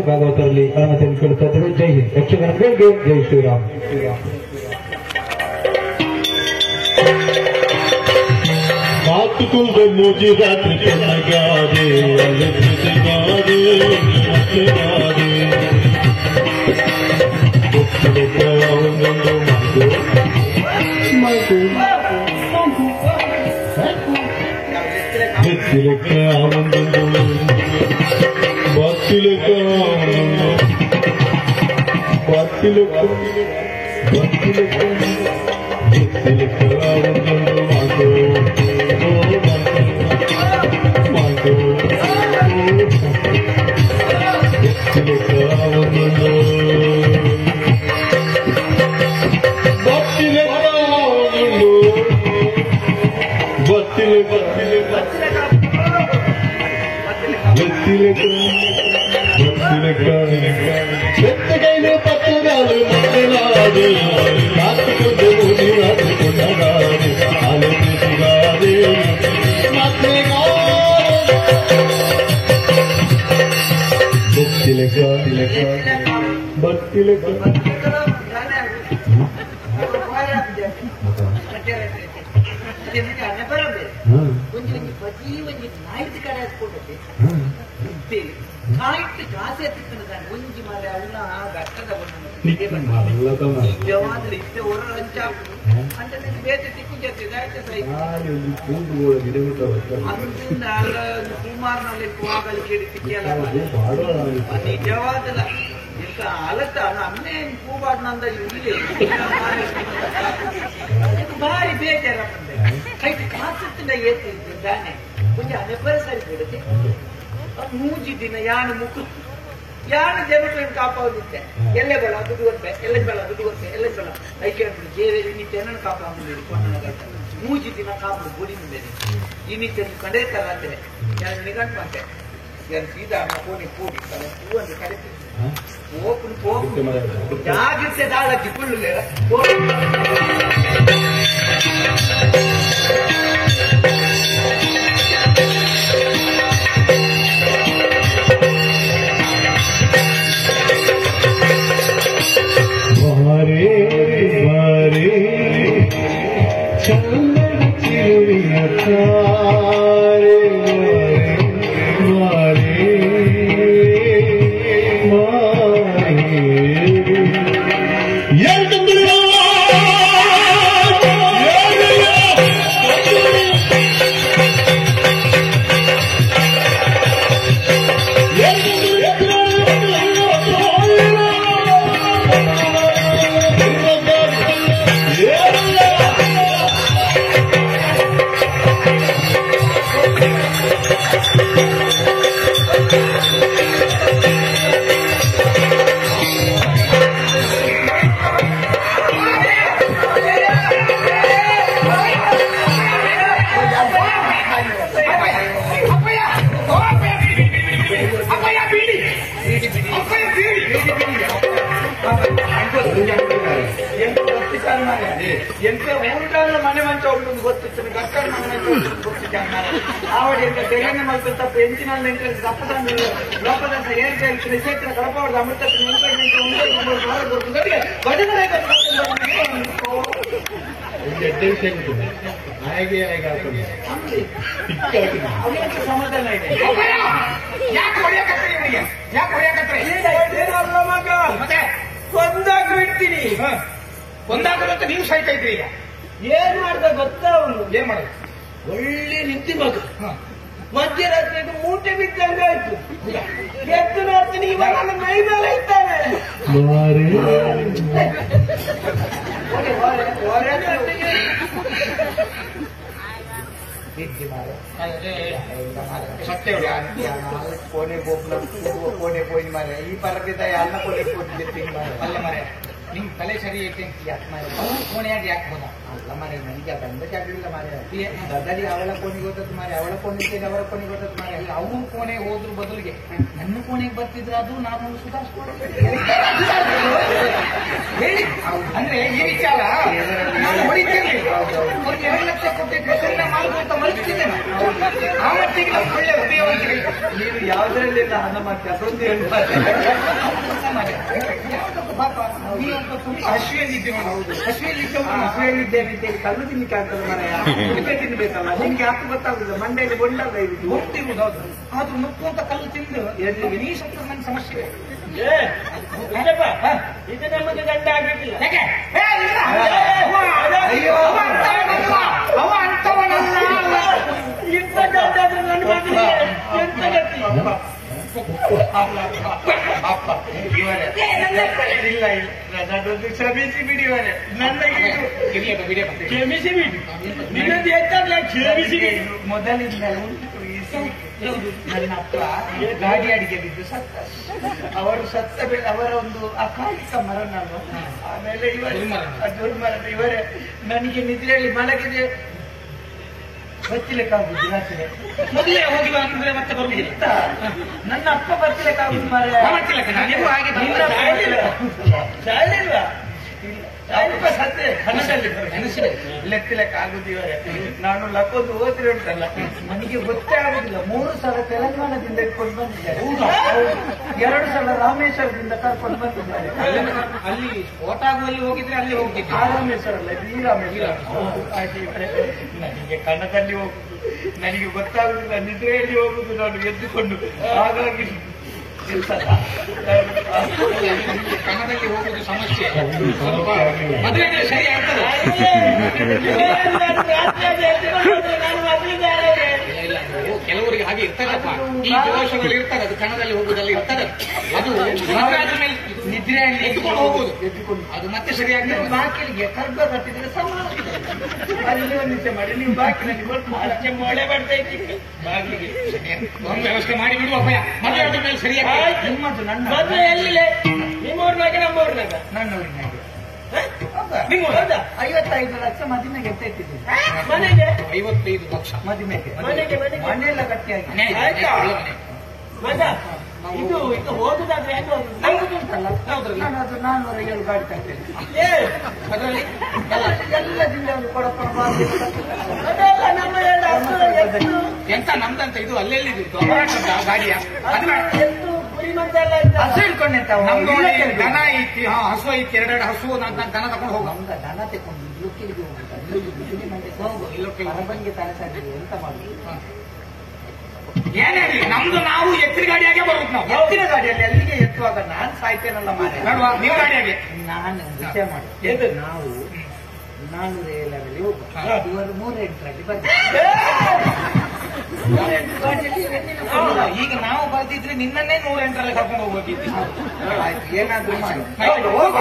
ಭಾಗವತರಲ್ಲಿ ಅನುಮತಿಯನ್ನು ಕೇಳುತ್ತಾ ಇದ್ದೇವೆ. ಜೈ ಹಿಂದ್. ಯಕ್ಷಗಾನಗಳಿಗೆ ಜೈ ಶ್ರೀರಾಮ್. ಮಾತುಕುಂದ ಮುಜಿ ರಾತ್ರಿ ಗಾದೆ ಗಾದೆ ಭಾರಿ ಬೇಜಾರ ಕಾಸುತ್ತಿಂದ ಏತಿದ್ದಾನೆ கொஞ்சம் ನೆಪರ ಸರಿ ಬಿಡುತ್ತೆ. 3 ದಿನ ಯಾನು ಮುಕ್ಕು ಯಾನು ಜನಗಳನ್ನು ಕಾಪಾಡುತ್ತೆ. ಎಲ್ಲೇ ಬೇಡ ದುಡ್ಡು ಕೊಡ್ತೆ, ಎಲ್ಲೇ ಬೇಡ ದುಡ್ಡು ಕೊಡ್ತೆ, ಎಲ್ಲೇ ಬೇಡ ಐಕೆ ಬೇರೆ ಇನ್ನಿತ್ತೆ ನನ್ನ ಕಾಪಾಡು 3 ದಿನ ಕಾಪಾಡು ಗೋಡಿ ಮುಂದೆ ಇನ್ನಿತ್ತೆ ಕಡೆ ತರತ್ತೆ ಯಾರು ನಿಗಂಟು ಮತ್ತೆ ಯಾರು ಸೀದಾ ಕೋಣಿ ಕೂಡಿ ಹೂ ಅಂತ ಕರೀತೀವಿ. ಜಾಗಿರ್ತೆ ದಾಳಕ್ಕೆ ಫುಲ್ಲು ಎಂತ ಊಟ ಮನೆ ಮಂಚ ಉಂಟು ಗೊತ್ತಿತ್ತು ಕಷ್ಟ ಮನೆ ಮಂಚ ಗೊತ್ತಿದ್ದ ಆವಡಿ ಎಂತ ತೆರೆನೆ ಮಲ್ತ ತಪ್ಪು ಎಂಚಿನಲ್ಲಿ ತಪ್ಪದ ಲೋಕದಂತ ಏರ್ಪೇರಿ ಕ್ಷೇತ್ರ ಕಡಪವಾಡ ಅಮೃತ ಸಮಾಧಾನ ಇದೆ. ಮತ್ತೆ ಕೊಂದಾಗ ಬಿಡ್ತೀನಿ. ಕೊಂದಾಗದಂತ ನೀವು ಸಾಯ್ತಾ ಇದ್ರಿ. ಈಗ ಏನ್ ಮಾಡ್ದ ಗೊತ್ತಾ? ಅವನು ಏನ್ ಮಾಡೋದು? ಒಳ್ಳೆ ನಿಂತಿ ಮಗ ಮಧ್ಯರಾತ್ರಿ ಮೂಟೆ ಬಿದ್ದಂಗ ಆಯ್ತು. ಎದ್ದು ನೋಡ್ತೀನಿ ಇವಾಗ ನನ್ನ ಮೈ ಮೇಲೆ ಇದ್ದಾನೆ. ಸತ್ಯ ಕೋಣೆ ಗೋಪುರ ಕೋಣೆ ಪೋಯಿ ಮಾರೆ ಈ ಪರದಿದ್ದ ಅನ್ನ ಕೋಣೆ ಕೊಟ್ಟಿದ್ದೆ ಅಲ್ಲ ಮಾರೆ ನಿಮ್ ತಲೆ ಸರಿ ಐತೆ ಯಾಕೆ ಮಾರ ಕೋಣೆಯಾಗಿ ಯಾಕೆ ಹೋದ ಅಲ್ಲ ಮಾರೆ ನನಗೆ ಬಂದ ಜಾಗವಿಲ್ಲ ಮಾರೆ ಗದರಿ ಅವಳ ಕೋಣೆಗೆ ಹೋದದ್ದು ಮಾರೆ ಅವಳ ಕೋಣೆ ಅವರ ಕೋಣೆಗೆ ಹೋದದ್ದು ಮಾರೆ ಅಲ್ಲ ಅವ್ರ ಕೋಣೆಗೆ ಹೋದ್ರ ಬದಲಿಗೆ ನನ್ನ ಕೋಣೆಗೆ ಬರ್ತಿದ್ರೆ ಅದು ನಾನು ಸುಧಾರಿಸ್ಕೊಳ್ತೇನೆ ಹೇಳಿ ಅಂದ್ರೆ ಈ ವಿಚಾರ ನಾನು ಹೊಡಿತೇನೆ ಒಂದು 2 ಲಕ್ಷ ಕೊಟ್ಟಿದ್ರೆ ಸರಿನ ಮಾಡ್ಬೋದು ಅಂತ ಮರೆತಿದ್ದೇನೆ ಆ ಮಟ್ಟಿಗೆ ನಾವು ಒಳ್ಳೆ ಉಪಯೋಗಿಸಿ ನೀವು ಯಾವುದರಲ್ಲಿಲ್ಲ ಹಣ ಮಾಡ್ತೀವಿ ಅದೊಂದು ಹೇಳ್ಬಾರ್ದು ಅಶ್ವೇಲಿದ್ದೇವೆ ಕಲ್ಲು ತಿನ್ಲಿಕ್ಕೆ ಆಗ್ತದೆ ಮನೆಯ ತಿನ್ಬೇಕಲ್ಲ ನಿಮ್ಗೆ ಯಾಕೆ ಗೊತ್ತಾಗುದಿಲ್ಲ ಮಂಡೆಯಲ್ಲಿ ಬೊಂಡಲ್ಲ ಇರುದು ಹೋಗ್ತಿರುವುದು ಹೌದು ಆದ್ರೂ ನುಪ್ಪು ಅಂತ ಕಲ್ಲು ತಿಂದು ನೀ ಸ್ವಲ್ಪ ನನ್ನ ಸಮಸ್ಯೆ ಇದು ನಮಗೆ ಗಂಡ ಆಗಿರ್ಲಿಲ್ಲ ಯಾಕೆ ಅಯ್ಯೋ ಅವ ಅಂತವನಲ್ಲ ಇಂಥ ಗಂಡ ಆದ್ರೆ ನನ್ನ ಮಗನಿಗೆ ಎಂತ ಗತಿ ಅಪ್ಪ ಇವರೇ ಇಲ್ಲ ಇಲ್ಲ ನನ್ನೊಂದು ಕ್ಷಮಿಸಿ ಬಿಡಿ ಇವರೇ ನನಗೆ ಕ್ಷಮಿಸಿ ಬಿಡಿ ನಿನ್ನದು ಎಂತಾಗ್ಲ ಕ್ಷಮಿಸಿ ಬಿಡಿ ಮೊದಲಿಂದ ಉಂಟು ನನ್ನ ಅಪ್ಪ ಗಾಡಿ ಅಡಿಗೆ ಬಿದ್ದು ಸತ್ತ ಅವರು ಸತ್ತ ಮೇಲೆ ಅವರ ಒಂದು ಅಕಾಲಿಕ ಮರಣ ಆಮೇಲೆ ದುರ್ಮರಣ ಇವರೇ ನನಗೆ ನಿದ್ರೆಯಲ್ಲಿ ಮಲಗಿದೆ ಬರ್ತಿಲಿಕ್ಕಾಗುದು ರಾತ್ರಿ ಮೊದಲೇ ಹೋಗಿಲ್ಲ ಅಂದ್ರೆ ಮತ್ತೆ ಬರುವುದಿಲ್ಲ ನನ್ನ ಅಪ್ಪ ಬರ್ತಿಲಿಕ್ಕಾಗುದು ಮಾರೆ ನೀವು ಹಾಗೆ ಶಾಲಿಲ್ವಾ ಅಪ್ಪ ಸತ್ತೆ ಕನಸಲ್ಲಿ ನೆನೆಸಿದೆ ಲೆಕ್ಕಲೆಕ್ಕ ಆಗುದು ಇವರೇ ನಾನು ಲಕ್ಕೊಂದು ಹೋದ್ರೆ ಉಂಟಲ್ಲ ನನಗೆ ಗೊತ್ತೇ ಆಗುದಿಲ್ಲ 3 ಸಲ ತೆಲಂಗಾಣದಿಂದ ಇಟ್ಕೊಂಡು ಬಂದಿದ್ದಾರೆ 2 ಸಲ ರಾಮೇಶ್ವರದಿಂದ ಕರ್ಕೊಂಡು ಬಂದಿದ್ದಾರೆ ಅಲ್ಲಿ ಸ್ಫೋಟ ಆಗುವಲ್ಲಿ ಹೋಗಿದ್ರೆ ಅಲ್ಲಿ ಹೋಗ್ತಿದ್ದೆ ಆ ರಾಮೇಶ್ವರ ಅಲ್ಲ ಈ ರಾಮೇಶ್ವರ ಆಯ್ತು ಇವರೇ ನನಗೆ ಕನ್ನದಲ್ಲಿ ಹೋಗುದು ನನಗೆ ಗೊತ್ತಾಗುದಿಲ್ಲ ನಿದ್ರೆಯಲ್ಲಿ ಹೋಗುದು ನಾನು ಎದ್ದುಕೊಂಡು ಹಾಗಾಗಿ ಕನ್ನಡಕ್ಕೆ ಹೋಗುವುದು ಸಮಸ್ಯೆ ಸ್ವಲ್ಪ ಮದುವೆ ಸರಿ ಆಗ್ತದೆ ಇಲ್ಲ ಕೆಲವರಿಗೆ ಹಾಗೆ ಇರ್ತದಪ್ಪ ಈ ದೋಷಗಳು ಇರ್ತದೆ ಅದು ಕನ್ನಡದಲ್ಲಿ ಹೋಗುವುದಲ್ಲಿ ಇರ್ತದೆ ಅದು ಮದುವೆ ಆದ ಮೇಲೆ ನಿದ್ರೆಯಲ್ಲಿ ಎದ್ದುಕೊಂಡು ಹೋಗುದು ಅದು ಮತ್ತೆ ಸರಿಯಾಗ್ತದೆ ಬಾಕಿಲಿಗೆ ಕರ್ಗ ಕಟ್ಟಿದ್ರೆ ಸಮಾನ ಅಲ್ಲಿ ಒಂದು ನಿಮಿಷ ಮಾಡಿ ನೀವು ಬಾಕಿನಲ್ಲಿ ಅಷ್ಟೇ ಮೊಳೆ ಬರ್ತಾ ಇದ್ದೀವಿ ಬಾಗಿಲಿಗೆ ಒಂದು ವ್ಯವಸ್ಥೆ ಮಾಡಿ ಬಿಡುವ ಭಯ ಮದುವೆ ಆದ ಮೇಲೆ ಸರಿಯಾಗಿ ನಿಮ್ಮದು ನನ್ನ ಮದುವೆ ಎಲ್ಲಿದೆ ನಿಮ್ಮೂರ್ನಾಗ ನಮ್ಮೂರ್ನಾಗ ನನ್ನೂರಿನಾಗೆ ನಿಮ್ಮ ಹೌದಾ 55 ಲಕ್ಷ ಮದಿಮೆಗೆ ಎತ್ತಿಟ್ಟಿದ್ದೀನಿ ಮನೆಗೆ 55 ಲಕ್ಷ ಮದಿಮೆಗೆ ಮನೆಗೆ ಮನೆಯೆಲ್ಲ ಗಟ್ಟಿಯಾಗಿ ಮನೆ ಇದೆ, ಆಯ್ತಾ? ಒಳ್ಳೆ ಮನೆ. ಮಜಾ ಇದು ಹೋಗುದಾದ್ರೆ ಹೆಂಗ ಉಂಟಲ್ಲ ನಾನು ಅದು 407 ಗಾಡಿ ತರ್ತೇನೆ ಏ ಅದರಲ್ಲಿ ಎಲ್ಲ ಜಿಲ್ಲೆಯಲ್ಲಿ ಕೊಡಪ್ಪ ಅದೆಲ್ಲ ನಮ್ಮ ಎರಡು ಹಸು ಎಂತ ನಮ್ದಂತ ಇದು ಅಲ್ಲೆಲ್ಲಿ ಹೋರಾಟದ ಗಾಡಿಯ ಅದು ಎತ್ತು ಕುರಿ ಮಂದೆಲ್ಲ ಇದ್ದ ಹಸು ಹಿಡ್ಕೊಂಡೆ ನಮ್ದು ದನ ಐತಿ ಹಸು ಐತಿ 2 ಹಸು ನಾನು ದನ ತಕೊಂಡು ಹೋಗ ನಮ್ದ ದನ ತೆಕೊಂಡು ಲುಕ್ಕಿಗೆ ಹೋಗು ಇಲ್ಲೊಕ್ಕೆ ಹೊರಬಂಗೆ ತನಸಾಗಿದೆ ಎಂತ ಮಾಡುದು ಏನಾಗ್ಲಿ ನಮ್ದು ನಾವು ಎತ್ತಿನ ಗಾಡಿಯಾಗೆ ಬರುದು ನಾವು ಎತ್ತಿನ ಗಾಡಿಯಲ್ಲಿ ಅಲ್ಲಿಗೆ ಎತ್ತುವಾಗ ನಾನು ಸಾಯ್ತೇನಲ್ಲ ಮಾರೆ ನೋಡುವ ನೀವು ಗಾಡಿಯಾಗೆ ನಾನು ವಿಷಯ ಮಾಡಿ ನಾವು 407ರಲ್ಲಿ ಹೋಗುವ ಇವರು 308ರಲ್ಲಿ ಬರ್ತಾರೆ ಈಗ ನಾವು ಬರ್ತಿದ್ರೆ ನಿನ್ನನ್ನೇ 108ರಲ್ಲಿ ಕರ್ಕೊಂಡು ಹೋಗ್ಬೇಕಿತ್ತು ಆಯ್ತು ಏನಾದ್ರೂ ಮಾಡಿ ಹೋಗು